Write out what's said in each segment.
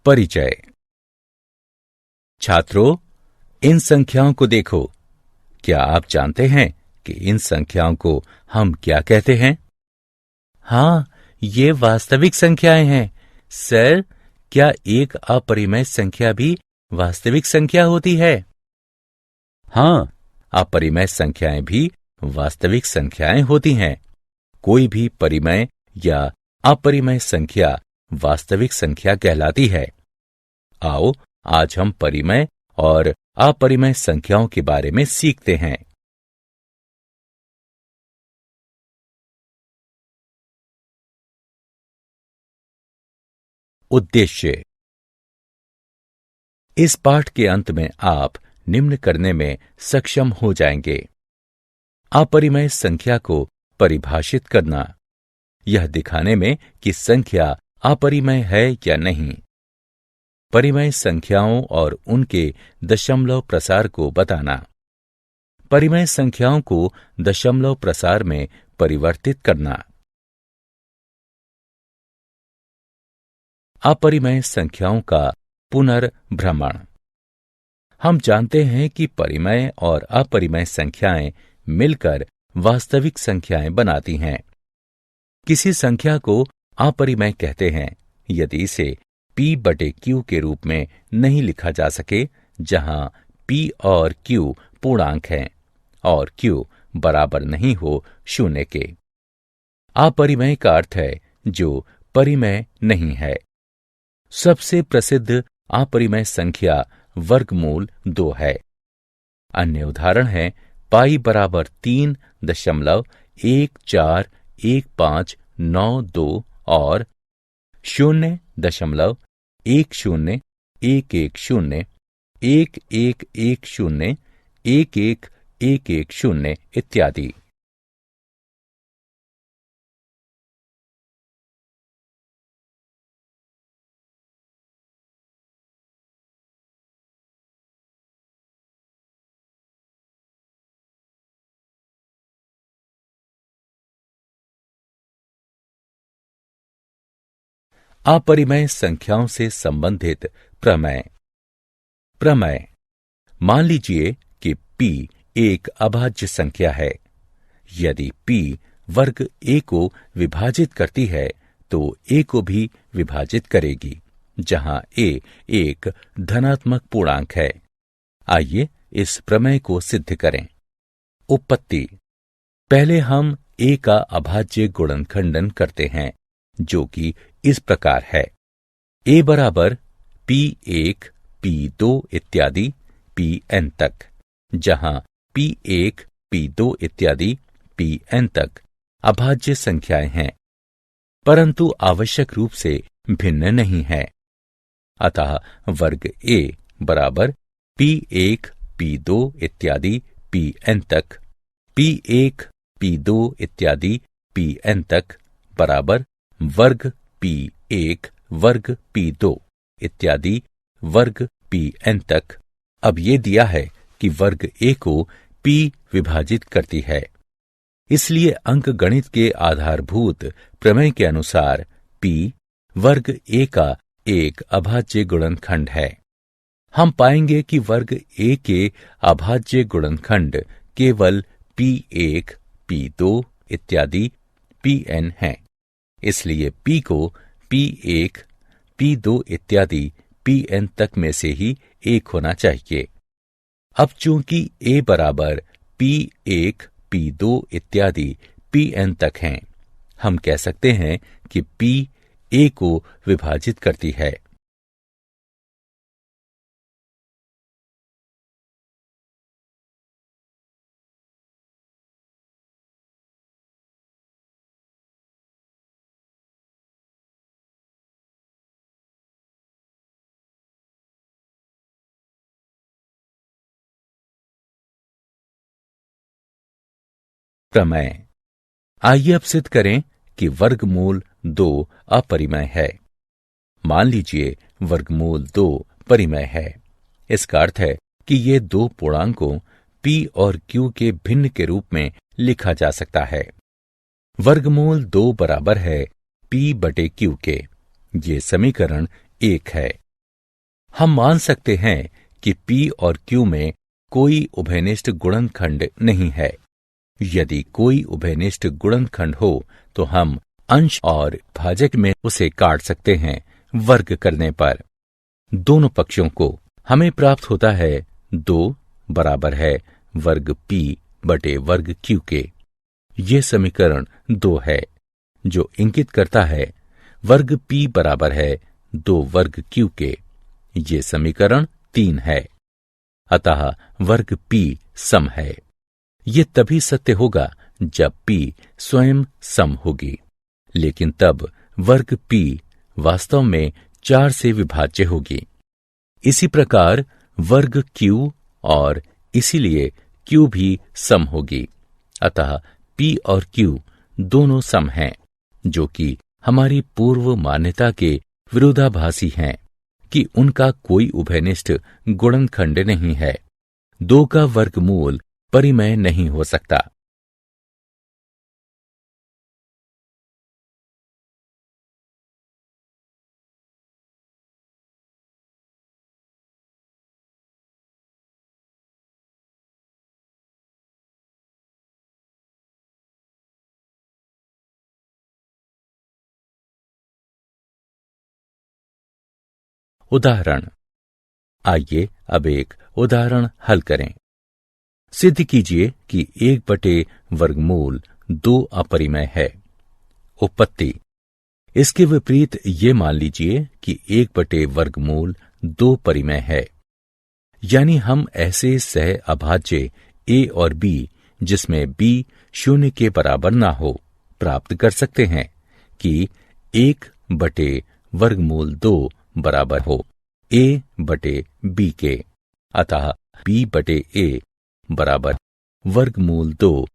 परिचय। छात्रों, इन संख्याओं को देखो। क्या आप जानते हैं कि इन संख्याओं को हम क्या कहते हैं? हाँ, ये वास्तविक संख्याएं हैं। सर, क्या एक अपरिमेय संख्या भी वास्तविक संख्या होती है? हाँ, अपरिमेय संख्याएं भी वास्तविक संख्याएं होती हैं। कोई भी परिमेय या अपरिमेय संख्या वास्तविक संख्या कहलाती है। आओ, आज हम परिमेय और अपरिमेय संख्याओं के बारे में सीखते हैं। उद्देश्य। इस पाठ के अंत में आप निम्न करने में सक्षम हो जाएंगे। अपरिमेय संख्या को परिभाषित करना, यह दिखाने में कि संख्या अपरिमेय है या नहीं। परिमेय संख्याओं और उनके दशमलव प्रसार को बताना। परिमेय संख्याओं को दशमलव प्रसार में परिवर्तित करना। अपरिमेय संख्याओं का पुनर्भ्रमण। हम जानते हैं कि परिमेय और अपरिमेय संख्याएं मिलकर वास्तविक संख्याएं बनाती हैं। किसी संख्या को अपरिमेय कहते हैं यदि इसे p/q के रूप में नहीं लिखा जा सके, जहां p और q पूर्णांक हैं और q बराबर नहीं हो 0 के। अपरिमेय का अर्थ है जो परिमेय नहीं है। सबसे प्रसिद्ध अपरिमेय संख्या वर्गमूल 2 है। अन्य उदाहरण है पाई बराबर 3.141592 और 0.10111011101110 इत्यादि। अपरिमेय संख्याओं से संबंधित प्रमेय। प्रमेय। मान लीजिए कि p एक अभाज्य संख्या है। यदि p वर्ग a को विभाजित करती है तो a को भी विभाजित करेगी, जहां a एक धनात्मक पूर्णांक है। आइए इस प्रमेय को सिद्ध करें। उत्पत्ति। पहले हम a का अभाज्य गुणनखंडन करते हैं, जो कि इस प्रकार है। a बराबर p1 p2 इत्यादि pn तक, जहां p1 p2 इत्यादि pn तक अभाज्य संख्याएं हैं, परंतु आवश्यक रूप से भिन्न नहीं है। अतः वर्ग a बराबर p1 p2 इत्यादि pn तक, p1 p2 इत्यादि pn तक बराबर वर्ग p1 वर्ग p2 इत्यादि वर्ग pn तक। अब ये दिया है कि वर्ग a को p विभाजित करती है, इसलिए अंकगणित के आधारभूत प्रमेय के अनुसार p वर्ग a का एक अभाज्य गुणनखंड है। हम पाएंगे कि वर्ग a के अभाज्य गुणनखंड केवल p1 p2 इत्यादि pn हैं। इसलिए p को p1 p2 इत्यादि pn तक में से ही एक होना चाहिए। अब चूंकि a बराबर p1 p2 इत्यादि pn तक हैं, हम कह सकते हैं कि p a को विभाजित करती है। प्रमेय। आइए अब सिद्ध करें कि वर्गमूल 2 अपरिमेय है। मान लीजिए वर्गमूल 2 परिमेय है। इसका अर्थ है कि ये दो पूर्णांकों p और q के भिन्न के रूप में लिखा जा सकता है। वर्गमूल 2 बराबर है p/q के। ये समीकरण 1 है। हम मान सकते हैं कि P और Q में कोई उभयनिष्ठ गुणनखंड नहीं है। यदि कोई उभयनिष्ठ गुणनखंड हो तो हम अंश और भाजक में उसे काट सकते हैं वर्ग करने पर दोनों पक्षों को। हमें प्राप्त होता है 2 बराबर है वर्ग P बटे वर्ग Q के। ये समीकरण 2 है जो इंगित करता है वर्ग P बराबर है 2 वर्ग Q के। ये समीकरण 3 है। अतः वर्ग P सम है। ये तभी सत्य होगा जब P स्वयं सम होगी, लेकिन तब वर्ग P वास्तव में 4 से विभाज्य होगी। इसी प्रकार वर्ग Q और इसीलिए Q भी सम होगी। अतः P और Q दोनों सम हैं, जो कि हमारी पूर्व मान्यता के विरोधाभासी हैं कि उनका कोई उभयनिष्ठ गुणनखंड नहीं है। 2 का वर्गमूल परिमेय नहीं हो सकता। उदाहरण। आइए अब एक उदाहरण हल करें। सिद्ध कीजिए कि 1 बटे वर्गमूल 2 अपरिमेय है। उत्पत्ति। इसके विपरीत ये मान लीजिए कि 1 बटे वर्गमूल 2 परिमेय है। यानी हम ऐसे सह अभाज्य a और b जिसमें b 0 के बराबर ना हो प्राप्त कर सकते हैं कि 1 बटे वर्गमूल 2 बराबर हो a बटे b के। अतः b बटे a बराबर वर्गमूल 2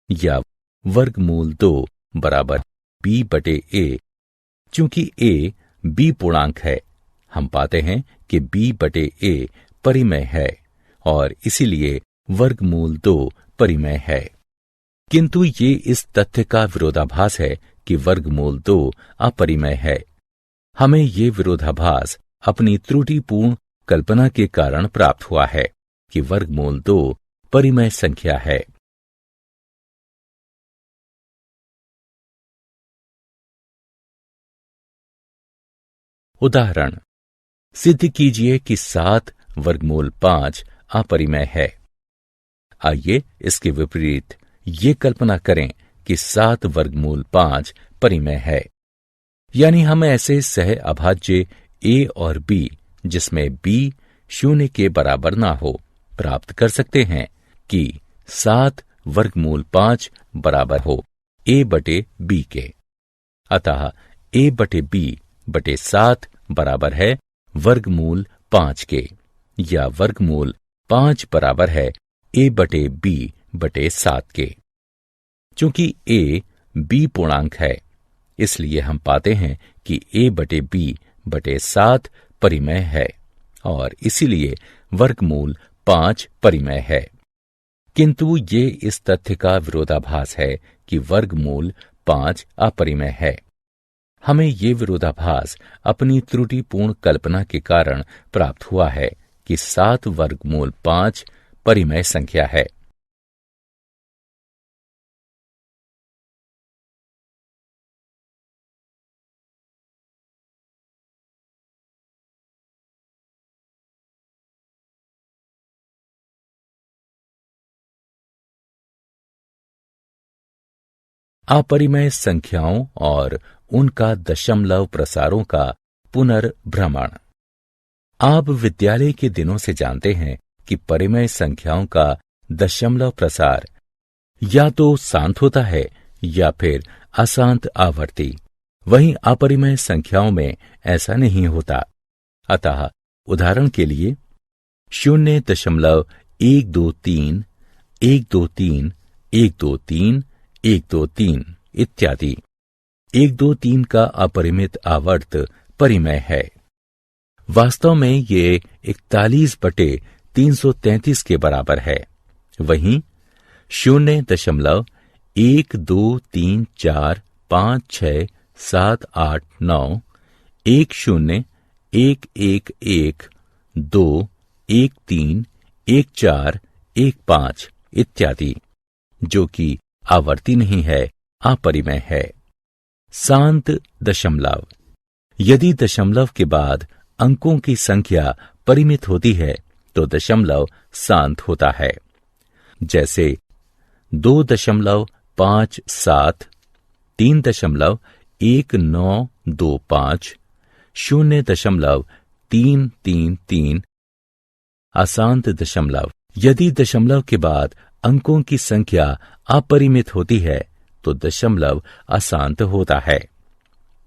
या वर्गमूल 2 बराबर b बटे a। चूंकि a b पूर्णांक है, हम पाते हैं कि b बटे a परिमेय है और इसीलिए वर्गमूल 2 परिमेय है। किंतु ये इस तथ्य का विरोधाभास है कि वर्गमूल 2 अपरिमेय है। हमें ये विरोधाभास अपनी त्रुटिपूर्ण कल्पना के कारण प्राप्त हुआ है कि वर्गमूल 2 परिमेय संख्या है। उदाहरण। सिद्ध कीजिए कि 7 वर्गमूल 5 अपरिमेय है। आइए इसके विपरीत ये कल्पना करें कि 7 वर्गमूल 5 परिमेय है। यानी हम ऐसे सह अभाज्य a और b जिसमें b 0 के बराबर ना हो प्राप्त कर सकते हैं कि 7 वर्गमूल 5 बराबर हो a बटे b के। अतः a बटे b बटे 7 बराबर है वर्गमूल 5 के, या वर्गमूल 5 बराबर है a बटे b बटे 7 के। चूंकि a b पूर्णांक है, इसलिए हम पाते हैं कि a बटे b बटे 7 परिमेय है और इसीलिए वर्गमूल 5 परिमेय है। किंतु ये इस तथ्य का विरोधाभास है कि वर्गमूल 5 अपरिमेय है। हमें ये विरोधाभास अपनी त्रुटिपूर्ण कल्पना के कारण प्राप्त हुआ है कि 7 वर्गमूल 5 परिमेय संख्या है। अपरिमेय संख्याओं और उनका दशमलव प्रसारों का पुनर्भ्रमण। आप विद्यालय के दिनों से जानते हैं कि परिमेय संख्याओं का दशमलव प्रसार या तो शांत होता है या फिर अशांत आवर्ती। वहीं अपरिमेय संख्याओं में ऐसा नहीं होता। अतः उदाहरण के लिए 0.123, 123, 123, 123 इत्यादि। 123 का अपरिमित आवर्त परिमेय है। वास्तव में ये 41/333 के बराबर है। वहीं 0.123456789 101111 2, 1, 3, 1, 4, 1, 5 इत्यादि, जो कि आवर्ती नहीं है, अपरिमेय है। शांत दशमलव। यदि दशमलव के बाद अंकों की संख्या परिमित होती है तो दशमलव शांत होता है। जैसे 2.57, 3.1925, 0.333 अशांत दशमलव। यदि दशमलव के बाद अंकों की संख्या अपरिमित होती है तो दशमलव अशांत होता है।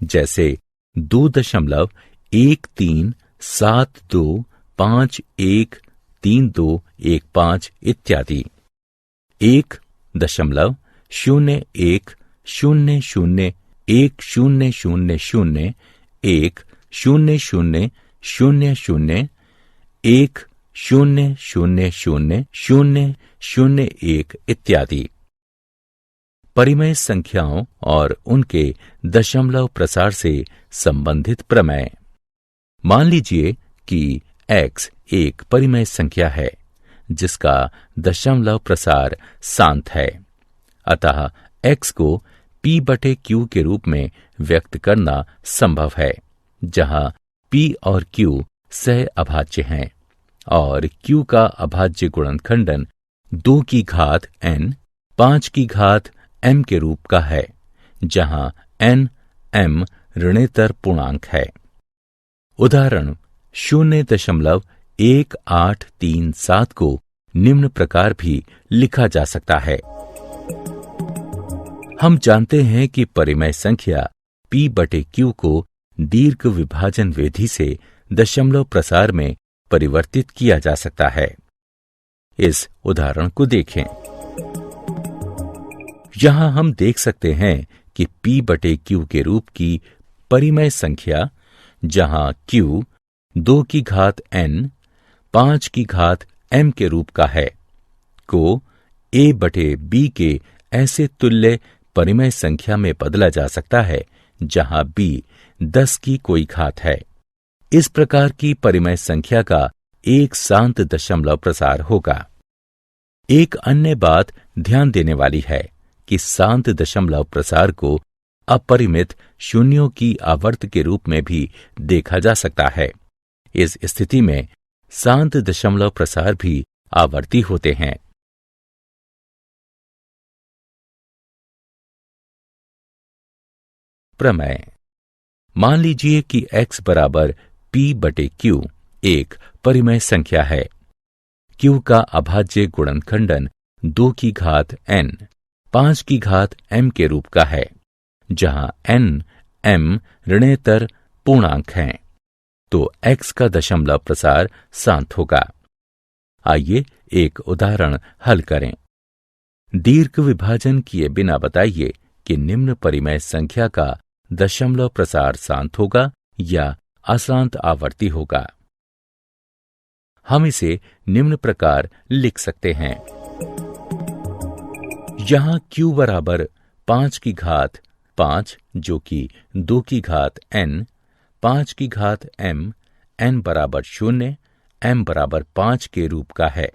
जैसे 2.1372513215 इत्यादि। 1.01001001000 1000001 इत्यादि। परिमेय संख्याओं और उनके दशमलव प्रसार से संबंधित प्रमेय। मान लीजिए कि x एक परिमेय संख्या है जिसका दशमलव प्रसार शांत है। अतः x को p/q के रूप में व्यक्त करना संभव है, जहां p और q सह अभाज्य हैं और q का अभाज्य गुणनखंडन 2 की घात n 5 की घात m के रूप का है, जहां n m ऋणेतर पूर्णांक है। उदाहरण 0.1837 को निम्न प्रकार भी लिखा जा सकता है। हम जानते हैं कि परिमेय संख्या p/q को दीर्घ विभाजन विधि से दशमलव प्रसार में परिवर्तित किया जा सकता है। इस उदाहरण को देखें। यहां हम देख सकते हैं कि p/q के रूप की परिमेय संख्या, जहां q 2 की घात n 5 की घात m के रूप का है, को a/b के ऐसे तुल्य परिमेय संख्या में बदला जा सकता है जहां b 10 की कोई घात है। इस प्रकार की परिमेय संख्या का एक शांत दशमलव प्रसार होगा। एक अन्य बात ध्यान देने वाली है कि शांत दशमलव प्रसार को अपरिमित शून्यों की आवर्त के रूप में भी देखा जा सकता है। इस स्थिति में शांत दशमलव प्रसार भी आवर्ती होते हैं। प्रमेय। मान लीजिए कि x बराबर p/q एक परिमेय संख्या है। q का अभाज्य गुणनखंडन 2 की घात n 5 की घात m के रूप का है, जहां n m ऋणेतर पूर्णांक हैं, तो x का दशमलव प्रसार शांत होगा। आइए एक उदाहरण हल करें। दीर्घ विभाजन किए बिना बताइए कि निम्न परिमेय संख्या का दशमलव प्रसार शांत होगा या अशांत आवर्ती होगा। हम इसे निम्न प्रकार लिख सकते हैं। यहां q बराबर 5 की घात 5, जो कि 2 की घात n 5 की घात m n बराबर 0 m बराबर 5 के रूप का है।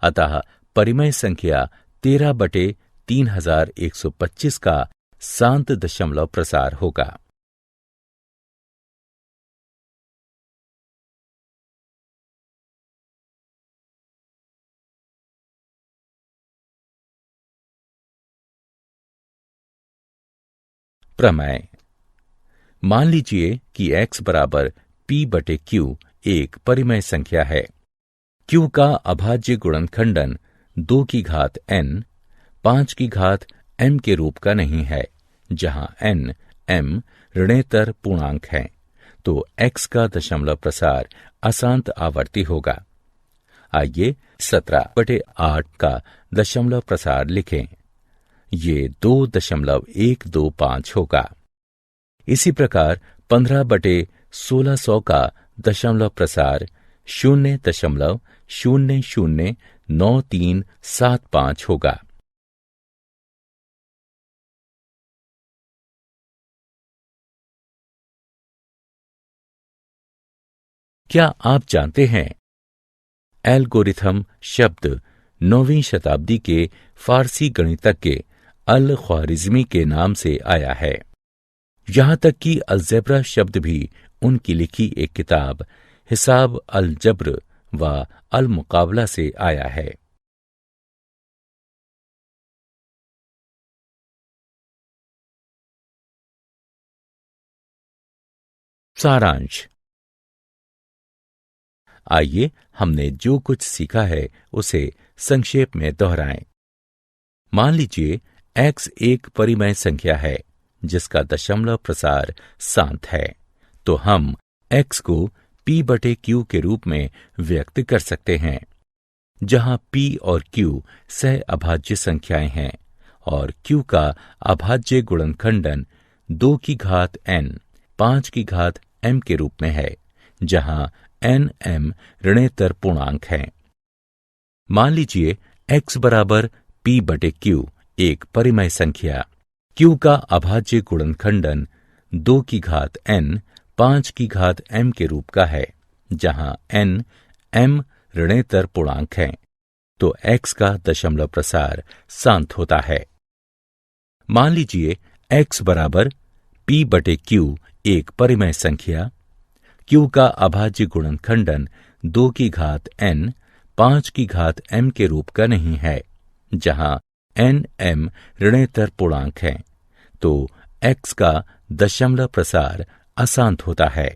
अतः परिमेय संख्या 13/3125 का शांत दशमलव प्रसार होगा। प्रमेय। मान लीजिए कि x बराबर p/q एक परिमेय संख्या है। q का अभाज्य गुणनखंडन 2 की घात n 5 की घात m के रूप का नहीं है, जहां n m ऋणेतर पूर्णांक हैं, तो x का दशमलव प्रसार अशांत आवर्ती होगा। आइए 17/8 का दशमलव प्रसार लिखें। ये 2.125 होगा। इसी प्रकार 15/1600 का दशमलव प्रसार 0.009375 होगा। क्या आप जानते हैं, एल्गोरिथम शब्द 9वीं शताब्दी के फारसी गणितज्ञ अल ख्वारिज़मी के नाम से आया है। यहां तक कि अलजेब्रा शब्द भी उनकी लिखी एक किताब हिसाब अल जब्र व अल मुकाबला से आया है। सारांश। आइए हमने जो कुछ सीखा है उसे संक्षेप में दोहराएं। मान लीजिए x एक परिमेय संख्या है जिसका दशमलव प्रसार शांत है, तो हम x को p/q के रूप में व्यक्त कर सकते हैं, जहां p और q सह अभाज्य संख्याएं हैं और q का अभाज्य गुणनखंडन 2 की घात n 5 की घात m के रूप में है, जहां n m ऋणेतर पूर्णांक हैं। मान लीजिए x बराबर p/q एक परिमेय संख्या q का अभाज्य गुणनखंडन 2 की घात n 5 की घात m के रूप का है, जहां n m ऋणेतर पूर्णांक हैं, तो x का दशमलव प्रसार शांत होता है। मान लीजिए x बराबर p/q एक परिमेय संख्या q का अभाज्य गुणनखंडन 2 की घात n 5 की घात m के रूप का नहीं है, जहां n m ऋणेतर पूर्णांक हैं, तो x का दशमलव प्रसार अशांत होता है।